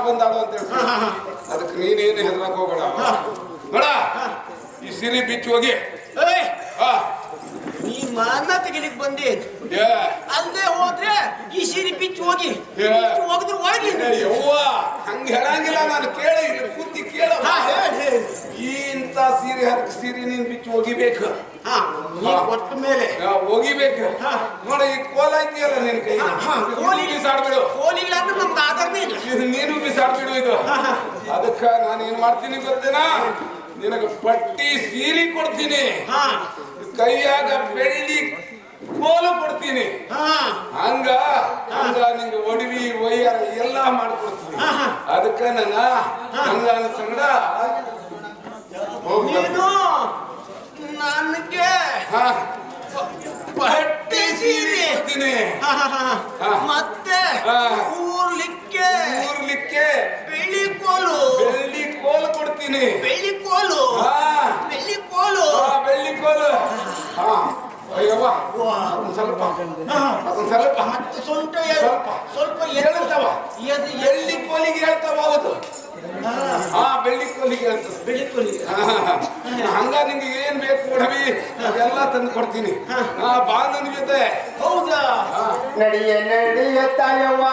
ಬಂದಾಳು ಅಂತ ಹೇಳ್ತೀನಿ. ಅದಕ್ಕೆ ನೀನೇನು ಹೆದರಕ್ ಹೋಗ್ಬೇಡ ನೋಡ. ಈ ಸಿರಿ ಬಿಚ್ಚಿ ಹೋಗಿ ನೀ ಮಾನ ತೆಗಿಲಿಕ್ ಬಂದೆ ಅಲ್ಲದೆ ಹೋದ್ರೆ ಈ ಸೀರೆ ಬಿಚ್ಚಿ ಹೋಗಿ ಹೋಗಿದ್ರೆ ಒಳಗೆ ಯವ್ವ ಹಂಗ ಹೇಳಂಗಿಲ್ಲ. ನಾನು ಕೇಳಿ ಕೂತಿ ಕೇಳ. ಇಂತ ಸೀರೆ ಹರಕ್ ಸೀರೆ ನೀನ್ ಬಿಚ್ಚಿ ಹೋಗಿಬೇಕು. ಕೊಟ್ಟ ಮೇಲೆ ಹೋಗಿಬೇಕು. ನೋಡ ಈ ಕೋಲ ಐತಿಯಲ್ಲ ನಿನ್ ಕೈ ಬಿಸಾಡ್ಬಿಡು. ಕೋಲಿಲ್ಲ ಅಂದ್ರೆ ನಮ್ಗೆ ಆಧಾರನೇ ಇಲ್ಲ. ನೀನು ಬಿಸಾಡ್ಬಿಡು ಇದು. ಅದಕ್ಕ ನಾನು ಏನ್ ಮಾಡ್ತೀನಿ ಗೊತ್ತೇನಾ? ನಿನಗ ಪಟ್ಟಿ ಸೀರೆ ಕೊಡ್ತೀನಿ, ಕೈಯಾಗ ಬೆಳ್ಳಿ ಕೋಲು ಕೊಡ್ತೀನಿ. ಹಂಗ ನಿಂಗೆ ಒಡವಿ ಒಯ್ಯಾರ ಎಲ್ಲ ಮಾಡ್ಕೊಡ್ತೀನಿ. ಅದಕ್ಕ ನನ್ನ ಸಂಗಡ ನೀನು ನನಗೆ ಪಟ್ಟಿ ಸೀರೆ ಮತ್ತೆ ಊರ್ಲಿಕ್ಕೆ ಬೆಳ್ಳಿ ಕೋಲು ಕೊಡ್ತೀನಿ. ಬೆಳ್ಳಿ ಕೋಲು ಅಯ್ಯವ್ವ ಸ್ವಲ್ಪ ಮತ್ತೆ ಸ್ವಲ್ಪ ಹೇಳ್ತಾವ. ಬೆಳ್ಳಿ ಕೋಲಿಗೆ ಹೇಳ್ತಾವ. ಹೌದು ಬೆಳ್ಳಿ ಕೋಲಿಗೆ ಹೇಳ್ತದೆ. ಬೆಳ್ಳಿ ಕೋಲಿಗೆ ಹಂಗ ನಿಂಗೆ ಏನ್ ಬೇಕು ಕೊಡವಿ ಅದೆಲ್ಲ ತಂದು ಕೊಡ್ತೀನಿ. ಬಾ ನನ್ ಜೊತೆ. ಹೌದಾ? ನಡಿಯ ತಾಯವ್ವ